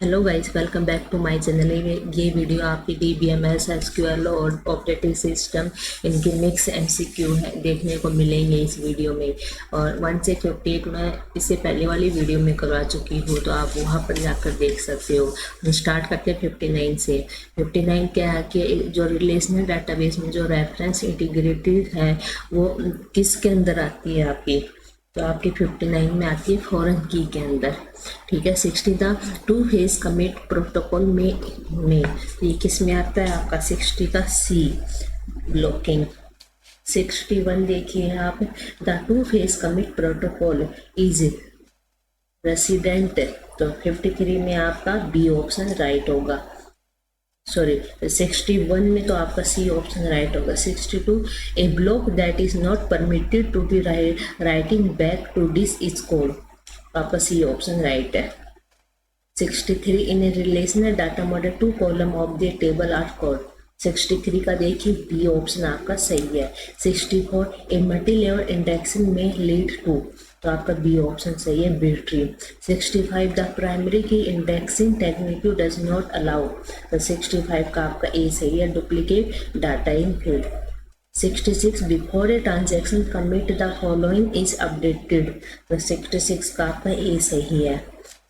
Hello guys, welcome back to my channel. ये video आपकी DBMS SQL और operating system इनके मिक्स MCQ है देखने को मिलेंगे इस वीडियो में। और 1 से 58 मैं इससे पहले वाली वीडियो में करवा चुकी हूँ, तो आप वहाँ पर जाकर देख सकते हो। हम स्टार्ट करते हैं 59 से। 59 क्या है कि जो रिलेशनल डाटाबेस में जो रेफरेंस इंटीग्रेटेड है वो किसके अंदर आती है आपकी, तो आपकी 59 में आती है फॉरेन की के अंदर। ठीक है। 60 the two phase commit protocol में ये किस में आता है आपका 60 का C ब्लॉकिंग। 61 देखिए आप, the two phase commit protocol is resident, तो 53 में आपका B ऑप्शन राइट होगा। सॉरी, 61 में तो आपका C ऑप्शन राइट होगा। 62 a block that is not permitted to be writing back to this is code, आपका C ऑप्शन राइट है। 63 in a relational data model two column of the table are code, 63 का देखिए B option आपका सही है। 64 ए multi level indexing में lead to, तो आपका B ऑप्शन सही है, B tree. 65 the primary key indexing technique does not allow, तो 65 का आपका A सही है, duplicate data include. 66 before a transaction commit the following is updated, तो 66 का आपका A सही है।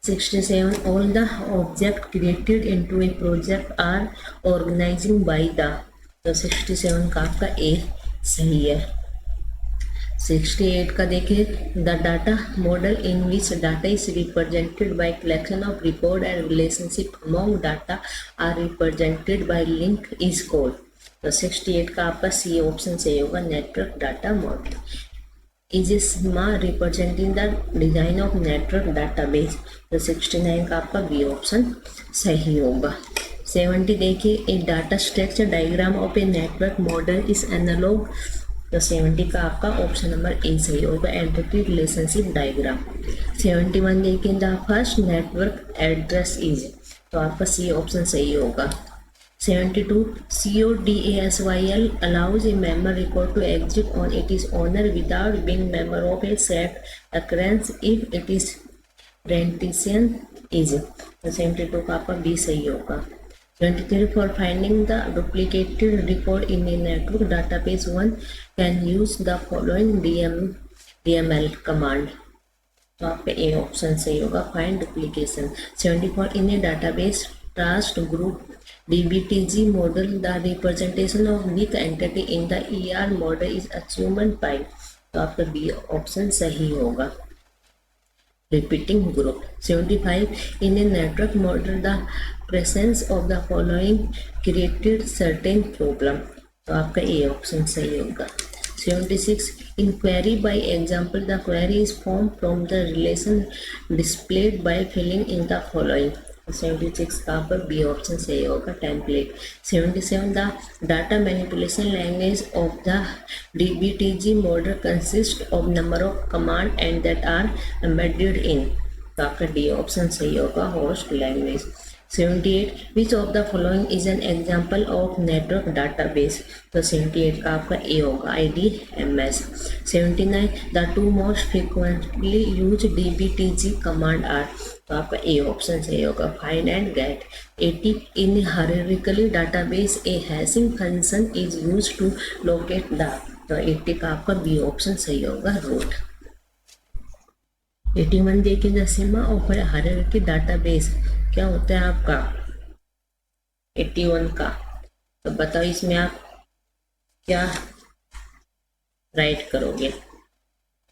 67 all the object created into a project are organizing by the, तो 67 का आपका A सही है। 68 का देखिए, the data model in which data is represented by collection of record and relationship among data are represented by link is called, तो 68 का आपका C ऑप्शन सही होगा, network data model. Is schema representing the design of network database, तो 69 का आपका B option सही होगा। 70 देखिए, a data structure diagram of a network model is analogue, तो 70 का आपका ऑप्शन नंबर A सही होगा, एंटिटी रिलेशनशिप डायग्राम। 71 देखिए, the first network address is, तो आपका C ऑप्शन सही होगा। 72 CODASYL allows a member record to exit on its owner without being member of a set occurrence if it is rendition is, तो 72 का आपका B सही होगा। 23 for finding the duplicated record in a network database, one can use the following DML command, तो आपका A option सही होगा, find duplication. 74 in A database trust group DBTG model, the representation of weak entity in the ER model is assumed by, तो आपका B option सही होगा, repeating group। 75 in a network model the presence of the following created certain problem, तो आपका A option सही होगा। 76 in query by example the query is formed from the relation displayed by filling in the following, 76 का आपका B option सही होगा, template. 77 the data manipulation language of the DBTG model consist of number of command and that are embedded in, तो आपका D option सही होगा, host language. 78 which of the following is an example of network database, तो 78 का आपका A होगा, IDMS। 79 the two most frequently use DBTG command are, तो आपका A ऑप्शन सही होगा, find and get. 80 in hierarchical database a hashing function is used to locate the, तो 80 का आपका B ऑप्शन सही होगा, रूट। 81 देखिए, the Seema of hierarchical database क्या होता है आपका 81 का, तो बताओ इसमें आप क्या राइट करोगे,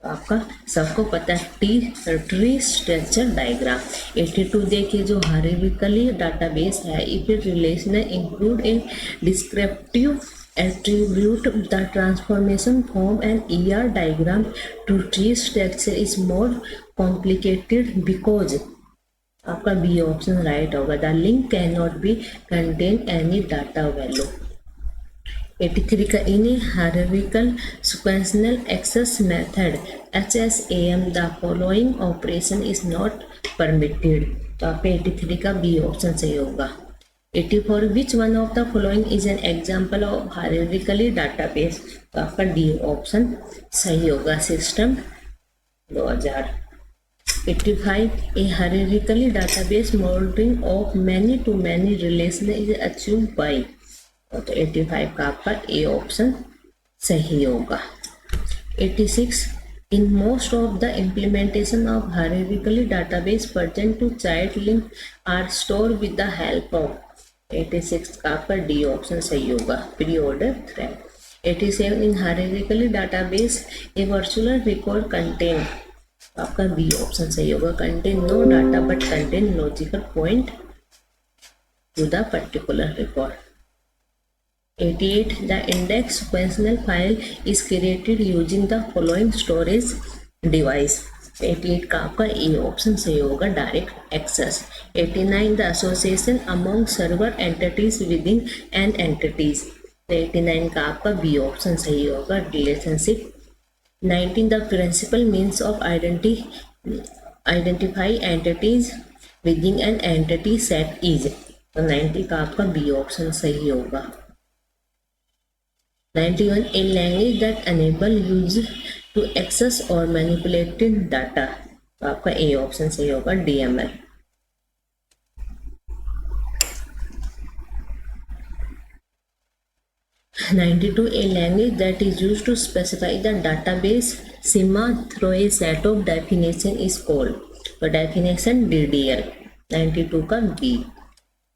आपका सबको पता है ट्री स्ट्रक्चर डायग्राम। 82 देखिए, जो हायरार्किकली डाटाबेस है if it relational include A descriptive attribute, the transformation from an ER diagram to tree structure is more complicated because, आपका B ऑप्शन राइट होगा, the link can not be contain any data value. 83 का in hierarchical sequential access method HSAM the following operation is not permitted, तो आपका 83 का B option सही होगा। 84 which one of the following is an example of hierarchically database, तो आपका D option सही होगा, system 2000। 85 a hierarchically database modeling of many to many relation is achieved by, तो 85 का आपका ए ऑप्शन सही होगा। 86 in most of the implementation of hierarchically database pertain to child link are stored with the help of, 86 का आपका D option सही होगा, pre order thread. 87 in hierarchically database a virtual record contain, आपका B option सही होगा, contain no data but contain logical point to the particular record। 88 the index sequential file is created using the following storage device, 88 का आपका ए option सही होगा, direct access. 89 the association among server entities within an entities, 89 का आपका B option सही होगा, relationship. 19 the principal means of identify entities within an entity set is, तो 90 का आपका बी ऑप्शन सही होगा। 91 a language that enable user to access or manipulate data, तो आपका ए ऑप्शन सही होगा, DML। 92 a language that is used to specify the database schema through a set of definition is called, तो definition DDL, 92 का B।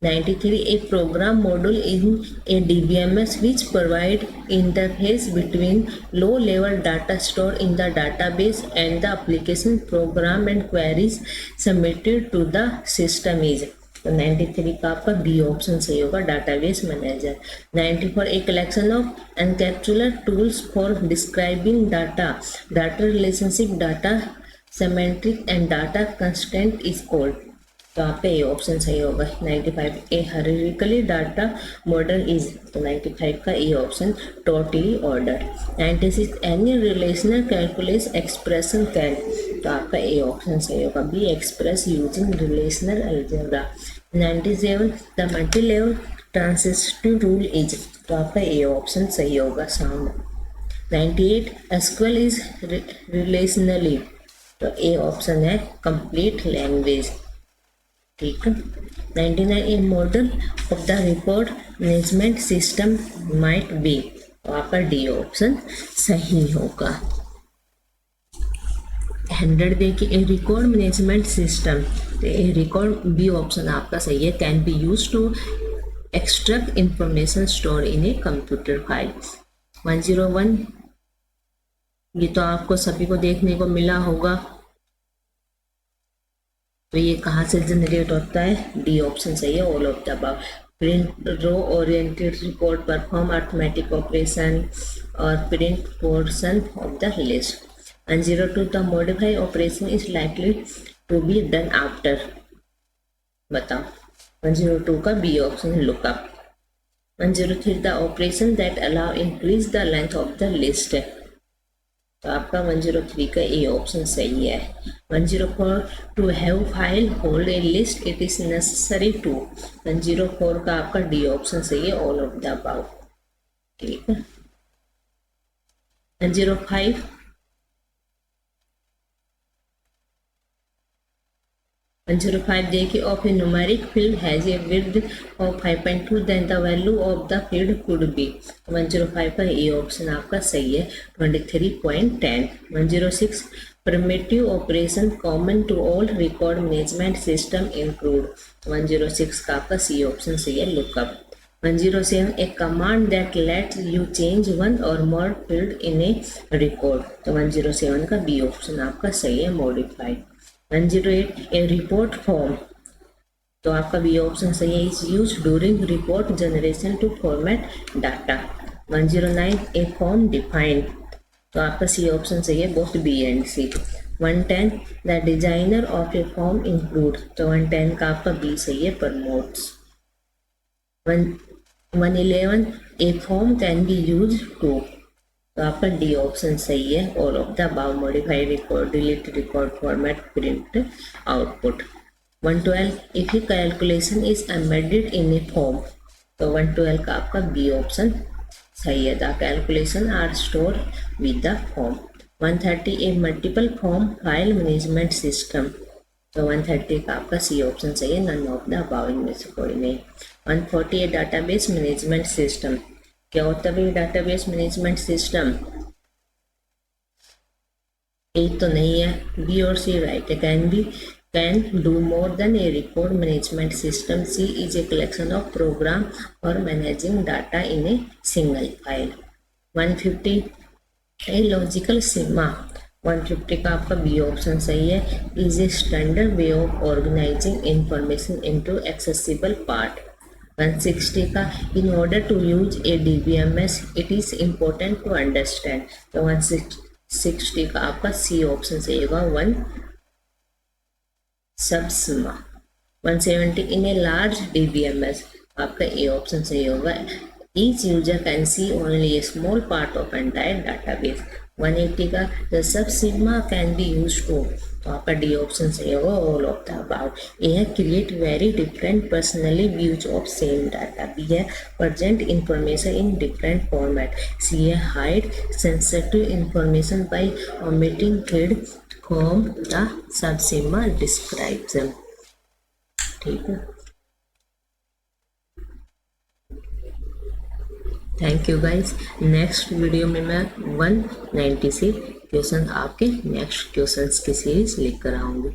93 a program module in a DBMS which provide interface between low level data stored in the database and the application program and queries submitted to the system is, तो 93 का आपका B option सही होगा, database manager. 94 a collection of encapsular tools for describing data relationship, data semantic and data constraint is called, तो आपका ए option सही होगा। 95 ए hierarchically data model is, तो 95 का A option totally order. 96 any relational calculus expression can, तो आपका ए option सही होगा, be express using relational algebra. 97 the multi level transitive rule is, तो आपका ए ऑप्शन सही होगा, साउंड। 98 एसक्यूएल इज रिलेशनली, तो ए ऑप्शन है कंप्लीट लैंग्वेज, ठीक है। 99 a model of the record management system might be, तो आपका डी ऑप्शन सही होगा। 100 देखिए ए रिकॉर्ड मैनेजमेंट सिस्टम, तो ए रिकॉर्ड बी ऑप्शन आपका सही है, can be use to extract information store in a computer file. 101 ये तो आपको सभी को देखने को मिला होगा, तो ये कहाँ से जनरेट होता है, डी ऑप्शन सही है, all of the above. Print row oriented record perform arithmetic operation और print portion of the list. 102 the modify operation is likely to be done after, बताओ। 102 का B option lookup. 103 the operation that allow increase the length of the list, तो आपका 103 का A option सही है। 104 to have file hold a list it is necessary to, 104 का आपका D option सही है, ऑल ऑफ द अबव, ठीक है। 105 105 देखिए of a numeric field has a width of 5.2 then the value of the field could be, 105 का A option आपका सही है, 23.10। 106 primitive operation common to all record management system include, 106 का आपका C option सही है, lookup. 107 a command that lets you change one or more field in A record, तो 107 का बी ऑप्शन आपका सही है, मॉडिफाइड। 108 ए रिपोर्ट फॉर्म, तो आपका बी ऑप्शन सही है, is use during report generation to format data. 109 a form defined, तो आपका सी ऑप्शन सही है, both B and C. 110 the designer of a form include, तो 110 का आपका बी सही है, prompts. 111 a form can be use to, तो आपका डी ऑप्शन सही है, all of the above, modify record, delete record, format, print, output. 112 if a calculation is embedded in a form, तो 112 का आपका बी ऑप्शन सही है, the calculation are store with the form. 130 a multiple form file management system, तो 130 का आपका C option चाहिए, none of the above इनमें से कोई नहीं। 140 ए डाटाबेस मैनेजमेंट सिस्टम, क्या होता है डाटाबेस मैनेजमेंट सिस्टम? ए तो नहीं है, बी और सी राइट है। Can do more than a record management system, C is a collection of program और managing data in a single file. 150 a logical schema, 150 का आपका बी ऑप्शन सही है, is a standard way of organising information into accessible part. 160 का in order to use a DBMS it is important to understand, तो 160 का आपका C option सही होगा, 1 सबस्मा। 170 इन ए लार्ज DBMS, आपका ए ऑप्शन सही होगा, each user can see only a small part of entire database। 180 का the sub sigma can be used to, तो आपका डी ऑप्शन सही होगा, all of the about. A है create very different personally views of same data, B है present information in different format, C है hide sensitive information by omitting thread from the subschema description. ठीक है, thank you guys. Next video में मैं 190 से question आपके next questions की series लेकर आऊँगी।